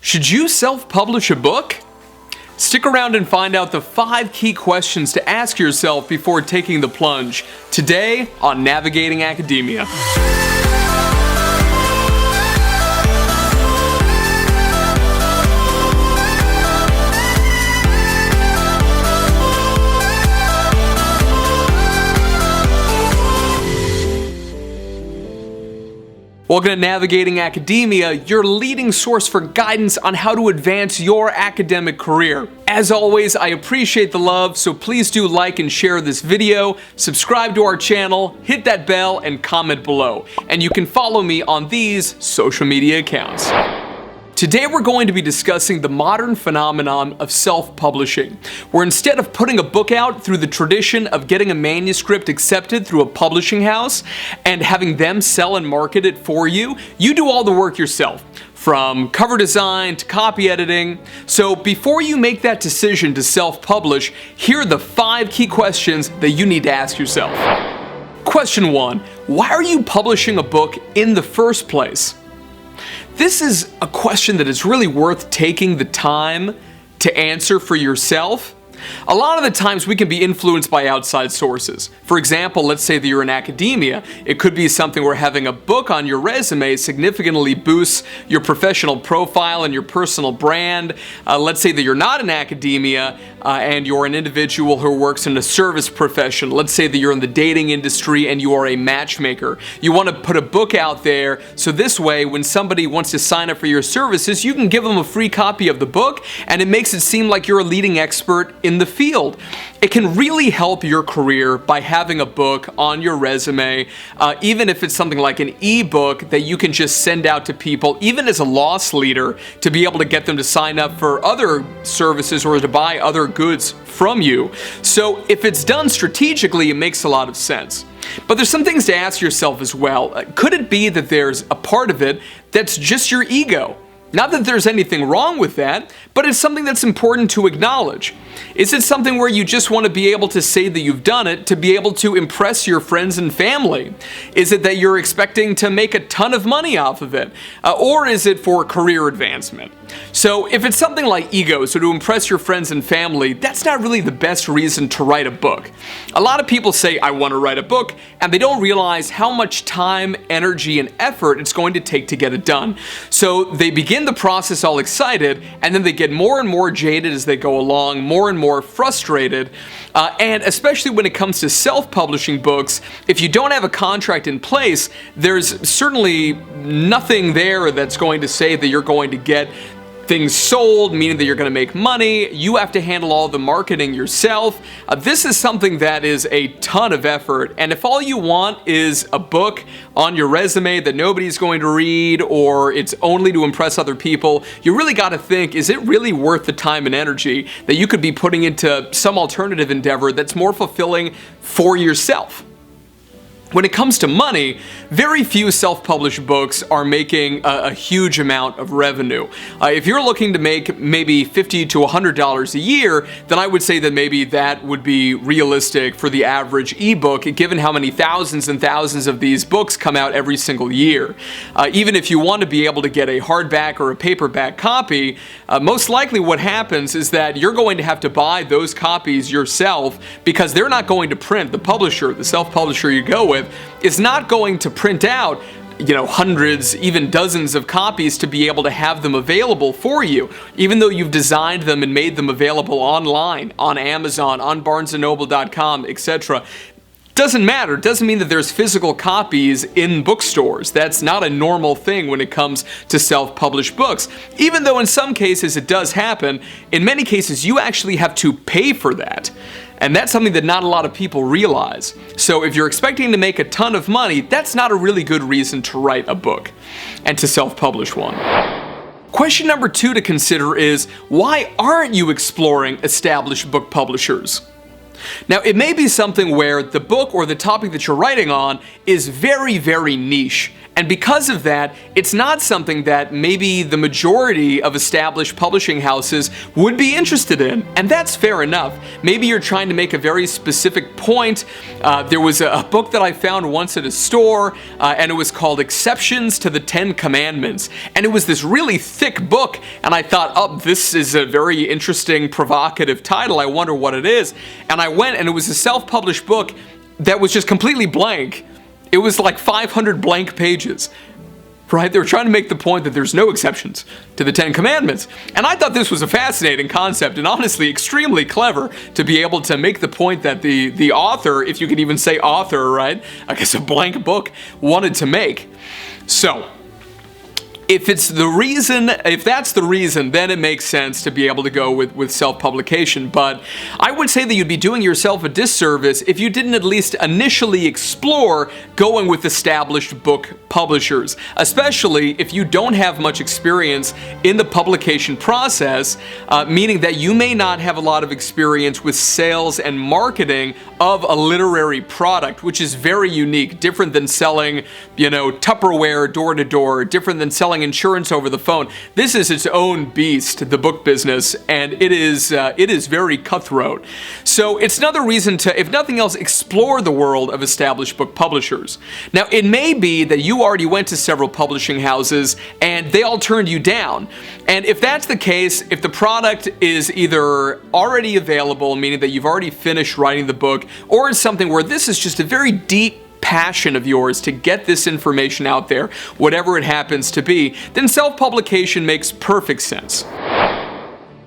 Should you self-publish a book? Stick around and find out the 5 key questions to ask yourself before taking the plunge. Today on Navigating Academia. Welcome to Navigating Academia, your leading source for guidance on how to advance your academic career. As always, I appreciate the love, so please do like and share this video, subscribe to our channel, hit that bell, and comment below. And you can follow me on these social media accounts. Today we're going to be discussing the modern phenomenon of self-publishing, where instead of putting a book out through the tradition of getting a manuscript accepted through a publishing house and having them sell and market it for you, you do all the work yourself, from cover design to copy editing. So before you make that decision to self-publish, here are the 5 key questions that you need to ask yourself. Question 1. Why are you publishing a book in the first place? This is a question that is really worth taking the time to answer for yourself. A lot of the times we can be influenced by outside sources. For example, let's say that you're in academia. It could be something where having a book on your resume significantly boosts your professional profile and your personal brand. Let's say that you're not in academia and you're an individual who works in a service profession. Let's say that you're in the dating industry and you are a matchmaker. You want to put a book out there so this way when somebody wants to sign up for your services, you can give them a free copy of the book and it makes it seem like you're a leading expert in the field. It can really help your career by having a book on your resume, even if it's something like an ebook that you can just send out to people, even as a loss leader, to be able to get them to sign up for other services or to buy other goods from you. So if it's done strategically, it makes a lot of sense. But there's some things to ask yourself as well. Could it be that there's a part of it that's just your ego? Not that there's anything wrong with that, but it's something that's important to acknowledge. Is it something where you just want to be able to say that you've done it to be able to impress your friends and family? Is it that you're expecting to make a ton of money off of it? Or is it for career advancement? So if it's something like ego, so to impress your friends and family, that's not really the best reason to write a book. A lot of people say, I want to write a book, and they don't realize how much time, energy, and effort it's going to take to get it done. So they begin the process all excited, and then they get more and more jaded as they go along, more and more frustrated. And especially when it comes to self-publishing books, if you don't have a contract in place, there's certainly nothing there that's going to say that you're going to get things sold, meaning that you're going to make money. You have to handle all the marketing yourself. This is something that is a ton of effort, and if all you want is a book on your resume that nobody's going to read, or it's only to impress other people, you really got to think, is it really worth the time and energy that you could be putting into some alternative endeavor that's more fulfilling for yourself? When it comes to money, very few self-published books are making a huge amount of revenue. If you're looking to make maybe $50 to $100 a year, then I would say that maybe that would be realistic for the average ebook, given how many thousands and thousands of these books come out every single year. Even if you want to be able to get a hardback or a paperback copy, most likely what happens is that you're going to have to buy those copies yourself because they're not going to print. The publisher, the self-publisher you go with, is not going to print out hundreds, even dozens of copies to be able to have them available for you, even though you've designed them and made them available online, on Amazon, on barnesandnoble.com, etc. Doesn't matter. It doesn't mean that there's physical copies in bookstores. That's not a normal thing when it comes to self-published books. Even though in some cases it does happen, in many cases you actually have to pay for that. And that's something that not a lot of people realize. So if you're expecting to make a ton of money, that's not a really good reason to write a book and to self-publish one. Question number 2 to consider is, why aren't you exploring established book publishers? Now, it may be something where the book or the topic that you're writing on is very, very niche, And because of that, it's not something that maybe the majority of established publishing houses would be interested in. And that's fair enough. Maybe you're trying to make a very specific point. There was a book that I found once at a store, and it was called Exceptions to the 10 Commandments. And it was this really thick book, and I thought, oh, this is a very interesting, provocative title. I wonder what it is. And I went, and it was a self-published book that was just completely blank. It was like 500 blank pages, right? They were trying to make the point that there's no exceptions to the 10 Commandments. And I thought this was a fascinating concept and honestly extremely clever to be able to make the point that the author, if you could even say author, right? I guess a blank book, wanted to make. So, if that's the reason, then it makes sense to be able to go with self-publication. But I would say that you'd be doing yourself a disservice if you didn't at least initially explore going with established book publishers, especially if you don't have much experience in the publication process, meaning that you may not have a lot of experience with sales and marketing of a literary product, which is very unique, different than selling, Tupperware door to door, different than selling insurance over the phone. This is its own beast, the book business, and it is very cutthroat. So it's another reason to, if nothing else, explore the world of established book publishers. Now, it may be that you already went to several publishing houses and they all turned you down. And if that's the case, if the product is either already available, meaning that you've already finished writing the book, or it's something where this is just a very deep passion of yours to get this information out there, whatever it happens to be, then self-publication makes perfect sense.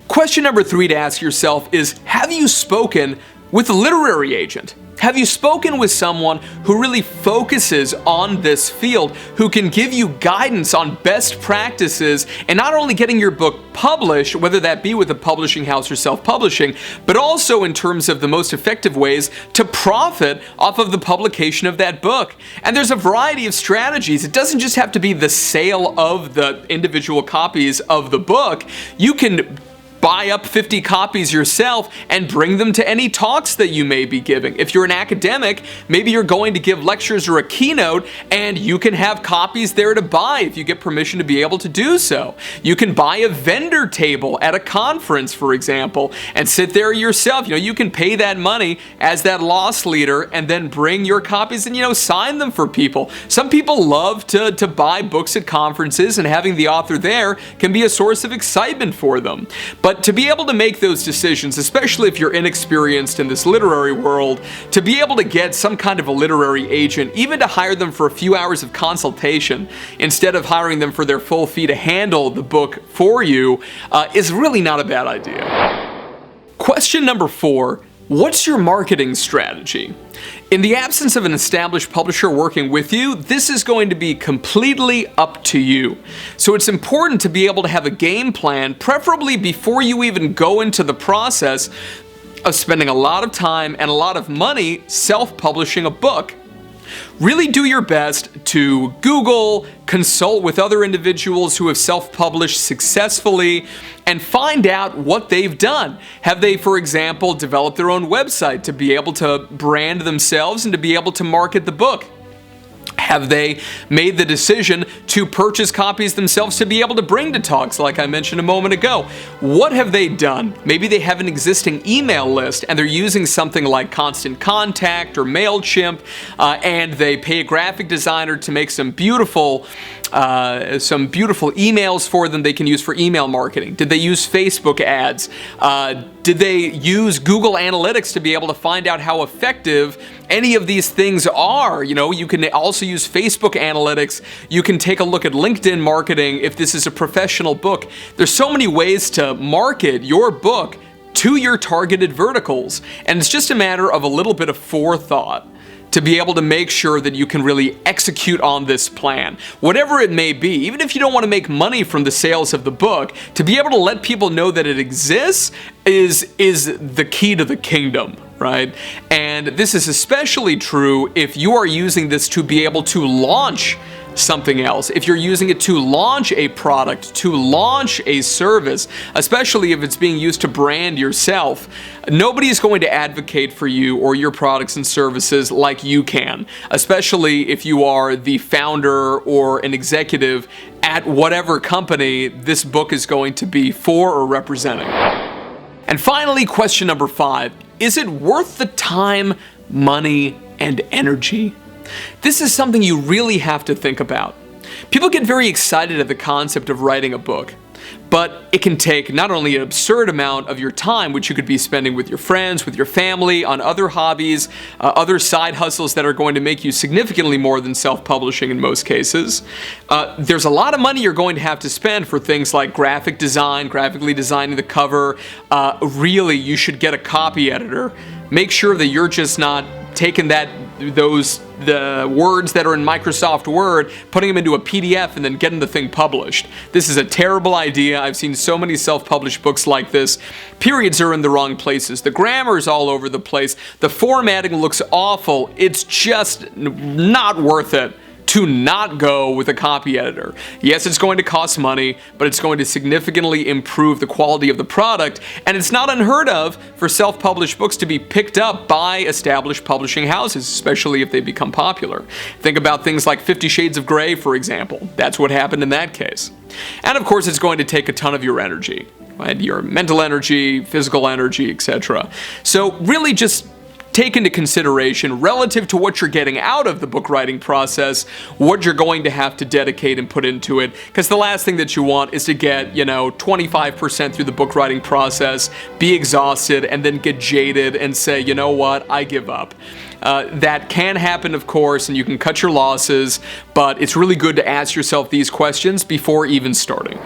Question number 3 to ask yourself is, have you spoken with a literary agent? Have you spoken with someone who really focuses on this field, who can give you guidance on best practices and not only getting your book published, whether that be with a publishing house or self-publishing, but also in terms of the most effective ways to profit off of the publication of that book? And there's a variety of strategies. It doesn't just have to be the sale of the individual copies of the book. You can buy up 50 copies yourself and bring them to any talks that you may be giving. If you're an academic, maybe you're going to give lectures or a keynote, and you can have copies there to buy if you get permission to be able to do so. You can buy a vendor table at a conference, for example, and sit there yourself. You can pay that money as that loss leader and then bring your copies and, sign them for people. Some people love to buy books at conferences, and having the author there can be a source of excitement for them. But to be able to make those decisions, especially if you're inexperienced in this literary world, to be able to get some kind of a literary agent, even to hire them for a few hours of consultation, instead of hiring them for their full fee to handle the book for you, is really not a bad idea. Question number 4. What's your marketing strategy? In the absence of an established publisher working with you, this is going to be completely up to you. So it's important to be able to have a game plan, preferably before you even go into the process of spending a lot of time and a lot of money self-publishing a book. Really do your best to Google, consult with other individuals who have self-published successfully, and find out what they've done. Have they, for example, developed their own website to be able to brand themselves and to be able to market the book? Have they made the decision to purchase copies themselves to be able to bring to talks, like I mentioned a moment ago? What have they done? Maybe they have an existing email list and they're using something like Constant Contact or MailChimp, and they pay a graphic designer to make some beautiful emails for them they can use for email marketing. Did they use Facebook ads? Did they use Google Analytics to be able to find out how effective any of these things are? You can also use Facebook Analytics. You can take a look at LinkedIn marketing if this is a professional book. There's so many ways to market your book to your targeted verticals, and it's just a matter of a little bit of forethought to be able to make sure that you can really execute on this plan. Whatever it may be, even if you don't want to make money from the sales of the book, to be able to let people know that it exists is the key to the kingdom, right? And this is especially true if you are using this to be able to launch something else. If you're using it to launch a product, to launch a service, especially if it's being used to brand yourself, nobody is going to advocate for you or your products and services like you can, especially if you are the founder or an executive at whatever company this book is going to be for or representing. And finally, question number 5, is it worth the time, money, and energy? This is something you really have to think about. People get very excited at the concept of writing a book, but it can take not only an absurd amount of your time, which you could be spending with your friends, with your family, on other hobbies, other side hustles that are going to make you significantly more than self-publishing in most cases. There's a lot of money you're going to have to spend for things like graphic design, graphically designing the cover. Really, you should get a copy editor. Make sure that you're just not taking the words that are in Microsoft Word, putting them into a PDF, and then getting the thing published. This is a terrible idea. I've seen so many self-published books like this. Periods are in the wrong places. The grammar is all over the place. The formatting looks awful. It's just not worth it to not go with a copy editor. Yes, it's going to cost money, but it's going to significantly improve the quality of the product, and it's not unheard of for self-published books to be picked up by established publishing houses, especially if they become popular. Think about things like 50 Shades of Grey, for example. That's what happened in that case. And of course, it's going to take a ton of your energy, right? Your mental energy, physical energy, etc. So really just take into consideration, relative to what you're getting out of the book writing process, what you're going to have to dedicate and put into it. Because the last thing that you want is to get, 25% through the book writing process, be exhausted, and then get jaded and say, you know what, I give up. That can happen, of course, and you can cut your losses, but it's really good to ask yourself these questions before even starting.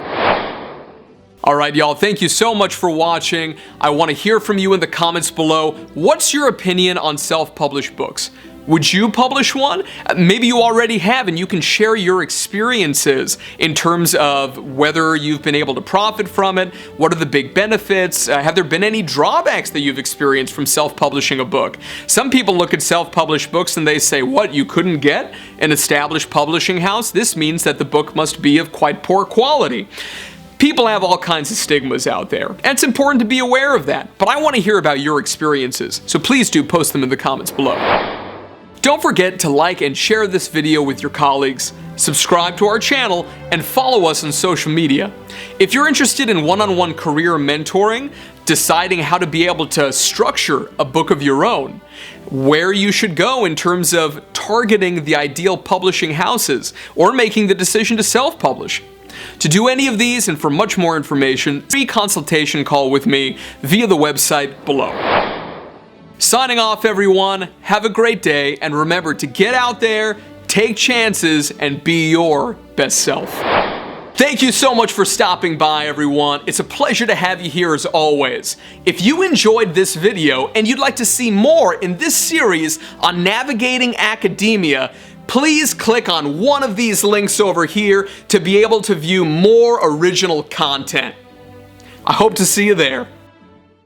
Alright, y'all, thank you so much for watching. I want to hear from you in the comments below. What's your opinion on self-published books? Would you publish one? Maybe you already have, and you can share your experiences in terms of whether you've been able to profit from it, what are the big benefits, have there been any drawbacks that you've experienced from self-publishing a book? Some people look at self-published books and they say, what, you couldn't get an established publishing house? This means that the book must be of quite poor quality. People have all kinds of stigmas out there, and it's important to be aware of that. But I want to hear about your experiences, so please do post them in the comments below. Don't forget to like and share this video with your colleagues, subscribe to our channel, and follow us on social media. If you're interested in one-on-one career mentoring, deciding how to be able to structure a book of your own, where you should go in terms of targeting the ideal publishing houses, or making the decision to self-publish, to do any of these and for much more information, free consultation call with me via the website below. Signing off, everyone. Have a great day, and remember to get out there, take chances, and be your best self. Thank you so much for stopping by, everyone. It's a pleasure to have you here as always. If you enjoyed this video and you'd like to see more in this series on navigating academia, please click on one of these links over here to be able to view more original content. I hope to see you there.